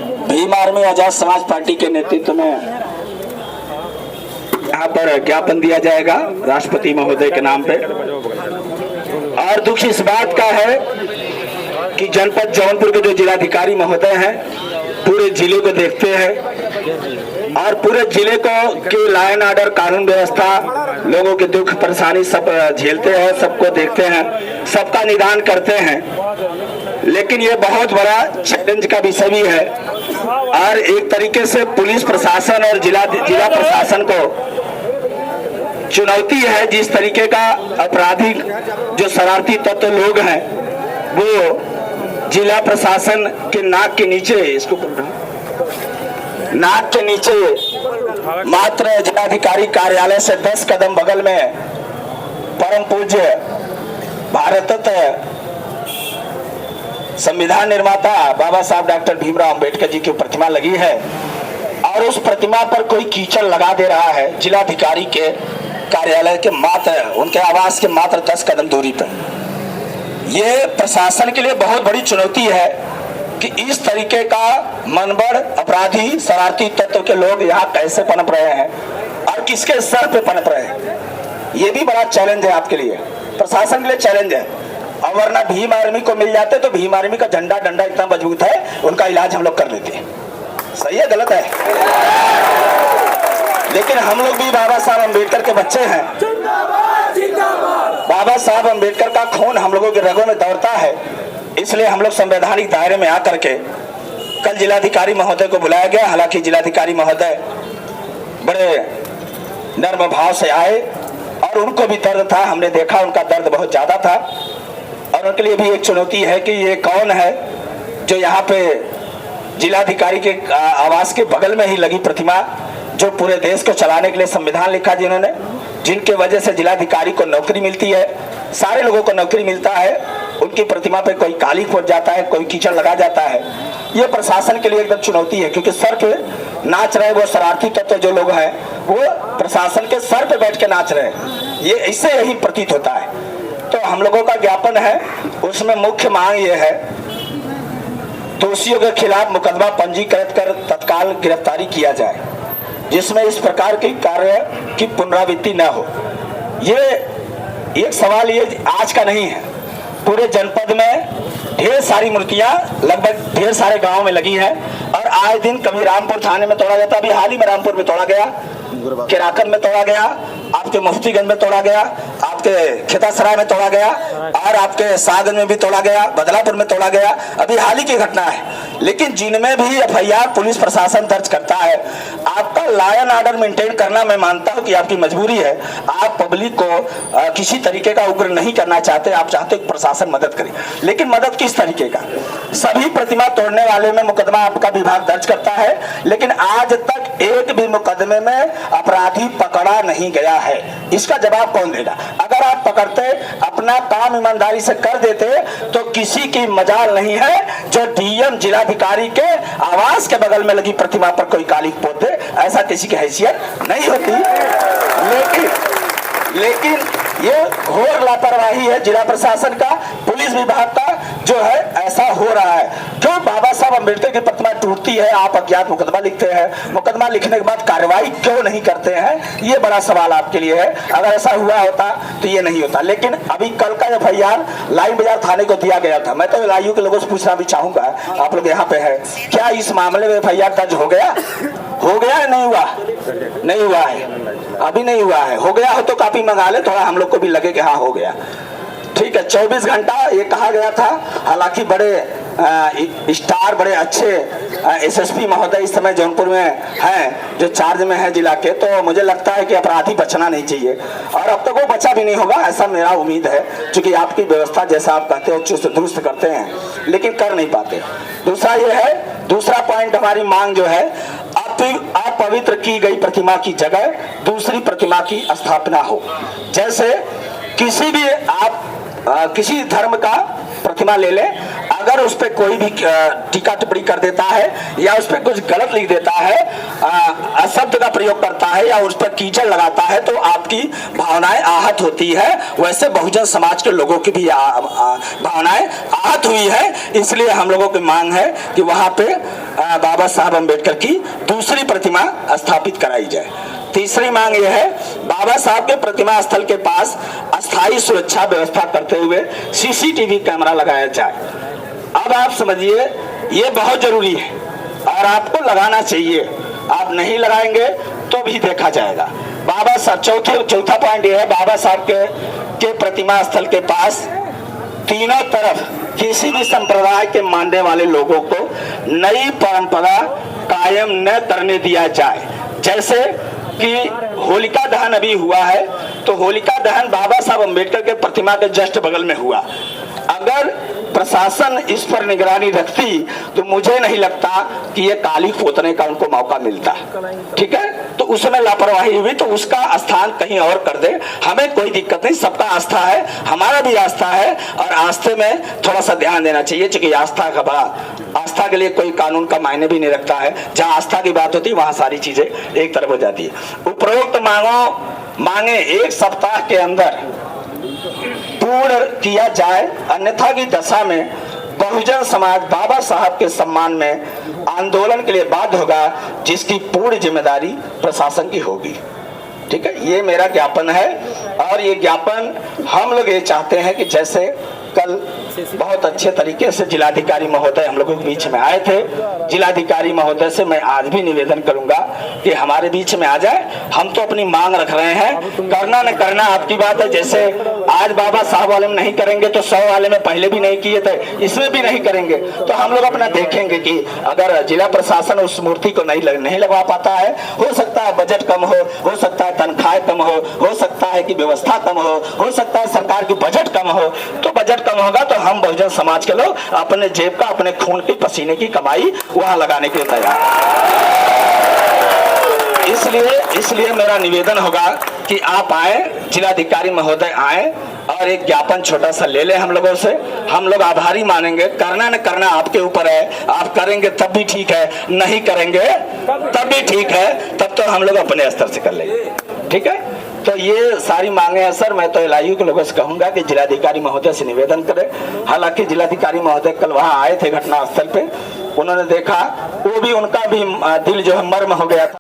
Bhim army Azad Samaj party के नेतृत्व में यहाँ पर ज्ञापन दिया जाएगा राष्ट्रपति महोदय के नाम पे। और दुख इस बात का है कि जनपद जौनपुर के जो जिलाधिकारी महोदय हैं पूरे जिले को देखते हैं और पूरे जिले को के लाइन ऑर्डर कानून व्यवस्था लोगों के दुख परेशानी सब झेलते हैं, सबको देखते हैं, सबका निदान करते हैं। लेकिन ये बहुत बड़ा चैलेंज का विषय भी है और एक तरीके से पुलिस प्रशासन और जिला प्रशासन को चुनौती है। जिस तरीके का आपराधिक जो शरारती तत्व लोग हैं वो जिला प्रशासन के नाक के नीचे मात्र जिलाधिकारी कार्यालय से 10 कदम बगल में परम पूज्य भारत रत्न संविधान निर्माता बाबा साहब डॉक्टर भीमराव अंबेडकर जी की प्रतिमा लगी है और उस प्रतिमा पर कोई कीचड़ लगा दे रहा है जिलाधिकारी के कार्यालय के मात्र उनके आवास के मात्र 10 कदम दूरी पर। यह प्रशासन के लिए बहुत बड़ी चुनौती है कि इस तरीके का मनबड़ अपराधी शरारती तत्व के लोग यहाँ कैसे पनप रहे हैं और किसके सर पे पनप रहे हैं। ये भी बड़ा चैलेंज है आपके लिए, प्रशासन के लिए चैलेंज है। और वरना भीम आर्मी को मिल जाते तो भीम आर्मी का झंडा डंडा इतना मजबूत है उनका इलाज हम लोग कर लेते हैं। सही है गलत है? लेकिन हम लोग भी बाबा साहब अम्बेडकर के बच्चे हैं। बाबा साहब अम्बेडकर का खून हम लोगों के रगों में दौड़ता है, इसलिए हम लोग संवैधानिक दायरे में आकर के कल जिलाधिकारी महोदय को बुलाया गया। हालांकि जिलाधिकारी महोदय बड़े नर्म भाव से आए और उनको भी दर्द था, हमने देखा उनका दर्द बहुत ज्यादा था और उनके लिए भी एक चुनौती है कि ये कौन है जो यहाँ पे जिलाधिकारी के आवास के बगल में ही लगी प्रतिमा, जो पूरे देश को चलाने के लिए संविधान लिखा जिन्होंने, जिनके वजह से जिलाधिकारी को नौकरी मिलती है, सारे लोगों को नौकरी मिलता है, उनकी प्रतिमा पे कोई काली पड़ जाता है, कोई कीचड़ लगा जाता है। ये प्रशासन के लिए एकदम चुनौती है क्योंकि सर पे नाच रहे वो शरारती तत्व जो लोग हैं वो प्रशासन के सर पे बैठ के नाच रहे हैं। ये इससे यही प्रतीत होता है। तो हम लोगों का ज्ञापन है, उसमें मुख्य मांग ये है दोषियों के खिलाफ मुकदमा पंजीकृत कर तत्काल गिरफ्तारी किया जाए जिसमें इस प्रकार की कार्य की पुनरावृत्ति न हो। ये एक सवाल ये आज का नहीं है, पूरे जनपद में ढेर सारी मूर्तियां लगभग ढेर सारे गांव में लगी हैं और आए दिन कभी रामपुर थाने में तोड़ा जाता, अभी हाल ही में रामपुर में तोड़ा गया, केराकन में तोड़ा गया, आपके मुफ्तीगंज में तोड़ा गया, आपके खेतासराय में तोड़ा गया और आपके सागर में भी तोड़ा गया, बदलापुर में तोड़ा गया, अभी हाल ही की घटना है। लेकिन जिनमें भी एफआईआर पुलिस प्रशासन दर्ज करता है, आपका लायन ऑर्डर मेंटेन करना मैं मानता हूं कि आपकी मजबूरी है। आप पब्लिक को किसी तरीके का उग्र नहीं करना चाहते, आप चाहते कि प्रशासन मदद करे, लेकिन मदद किस तरीके का? सभी प्रतिमा तोड़ने वाले में मुकदमा आपका विभाग दर्ज करता है, लेकिन आज तक एक भी मुकदमे में अपराधी पकड़ा नहीं गया है। इसका जवाब कौन देगा? अगर आप पकड़ते, अपना काम ईमानदारी से कर देते तो किसी की मजाल नहीं है जो डीएम जिलाधिकारी के आवास के बगल में लगी प्रतिमा पर कोई काली पोत दे, ऐसा किसी की हैसियत नहीं होती। लेकिन ये घोर लापरवाही है जिला प्रशासन का, पुलिस विभाग का जो है ऐसा हो रहा है। क्यों बाबा साहब अम्बेडकर की प्रतिमा टूटती है, आप अज्ञात मुकदमा लिखते हैं, मुकदमा लिखने के बाद कार्रवाई क्यों नहीं करते हैं? ये बड़ा सवाल आपके लिए है। अगर ऐसा हुआ होता तो ये नहीं होता। लेकिन अभी कल का एफआईआर लाइन बाजार थाने को दिया गया था। मैं तो लाइयू के लोगों से पूछना भी चाहूंगा, आप लोग यहाँ पे है, क्या इस मामले में एफआईआर दर्ज हो गया? हो गया है? नहीं हुआ? नहीं हुआ है, अभी नहीं हुआ है। हो गया हो तो कापी मंगा ले, थोड़ा हम लोग को भी लगे कि हाँ हो गया। ठीक है, 24 घंटा ये कहा गया था। हालांकि बड़े स्टार बड़े अच्छे एसएसपी महोदय इस समय जौनपुर में हैं जो चार्ज में है जिला के, तो मुझे लगता है कि अपराधी बचना नहीं चाहिए और अब तक वो बचा भी नहीं होगा, ऐसा मेरा उम्मीद है। क्योंकि आपकी व्यवस्था जैसा आप कहते हो चुस्त दुरुस्त करते हैं लेकिन कर नहीं पाते। दूसरा ये है, दूसरा पॉइंट हमारी मांग जो है, अपवित्र की गई प्रतिमा की जगह दूसरी प्रतिमा की स्थापना हो। जैसे किसी भी आप किसी धर्म का प्रतिमा ले ले, अगर उस पर कोई भी टीका टिप्पणी कर देता है या उस पर कुछ गलत लिख देता है, अशब्द का प्रयोग करता है या उस पर कीचड़ लगाता है तो आपकी भावनाएं आहत होती है। वैसे बहुजन समाज के लोगों की भी भावनाएं आहत हुई है। इसलिए हम लोगों की मांग है कि वहां पे बाबा साहब अम्बेडकर की दूसरी प्रतिमा स्थापित कराई जाए। तीसरी मांग यह है, बाबा साहब के प्रतिमा स्थल के पास अस्थायी सुरक्षा व्यवस्था करते हुए सीसीटीवी कैमरा लगाया जाए। अब आप समझिए, ये बहुत जरूरी है और आपको लगाना चाहिए। आप नहीं लगाएंगे तो भी देखा जाएगा। बाबा साहब चौथा पॉइंट यह है, बाबा साहब के प्रतिमा स्थल के पास तीनों तरफ किसी भी संप्रदाय के मानने वाले लोगों को नई परंपरा कायम न करने दिया जाए। जैसे कि होलिका दहन अभी हुआ है, तो होलिका दहन बाबा साहब अम्बेडकर के प्रतिमा के जस्ट बगल में हुआ। अगर प्रशासन इस पर निगरानी रखती तो मुझे नहीं लगता कि ये काली पोतने का उनको मौका मिलता। ठीक है, तो उसमें लापरवाही हुई तो उसका स्थान कहीं और कर दे, हमें कोई दिक्कत नहीं। सबका आस्था है, हमारा भी आस्था है और आस्थे में थोड़ा सा ध्यान देना चाहिए, क्योंकि आस्था का बड़ा, आस्था के लिए कोई कानून का मायने भी नहीं रखता है। जहाँ आस्था की बात होती है वहां सारी चीजें एक तरफ हो जाती है। उपरोक्त मांगे 1 सप्ताह के अंदर पूर्ण किया जाए, अन्यथा की दशा में बहुजन समाज बाबा साहब के सम्मान में आंदोलन के लिए बाध्य होगा, जिसकी पूर्ण जिम्मेदारी प्रशासन की होगी। ठीक है, ये मेरा ज्ञापन है और ये ज्ञापन हम लोग ये चाहते हैं कि जैसे कल बहुत अच्छे तरीके से जिलाधिकारी महोदय हम लोगों के बीच में आए थे, जिलाधिकारी महोदय से मैं आज भी निवेदन करूंगा कि हमारे बीच में आ जाए। हम तो अपनी मांग रख रहे हैं, करना न करना आपकी बात है। जैसे आज बाबा साहब वाले में नहीं करेंगे तो 100 वाले में पहले भी नहीं किए थे, इसमें भी नहीं करेंगे। तो हम लोग अपना देखेंगे कि अगर जिला प्रशासन उस मूर्ति को नहीं लगवा पाता है, हो सकता है बजट कम हो सकता है तनख्वाह कम हो सकता है कि व्यवस्था कम हो सकता है सरकार की बजट कम हो, तो बजट कम होगा तो हम बहुजन समाज के लोग अपने जेब का, अपने खून की पसीने की कमाई वहां लगाने के लिए तैयार हैं। इसलिए मेरा निवेदन होगा कि आप आए, जिलाधिकारी महोदय आए और एक ज्ञापन छोटा सा ले ले हम लोगों से। हम लोग आभारी मानेंगे, करना न करना आपके ऊपर है। आप करेंगे तब भी ठीक है, नहीं करेंगे तब भी ठीक है, तब तो हम लोग अपने स्तर से कर लेंगे। ठीक है, तो ये सारी मांगे हैं सर। मैं तो एलआईयू के लोगों से कहूंगा कि जिलाधिकारी महोदय से निवेदन करें। हालांकि जिलाधिकारी महोदय कल वहां आए थे घटना स्थल पे, उन्होंने देखा, वो भी उनका भी दिल जो है मर्म हो गया था।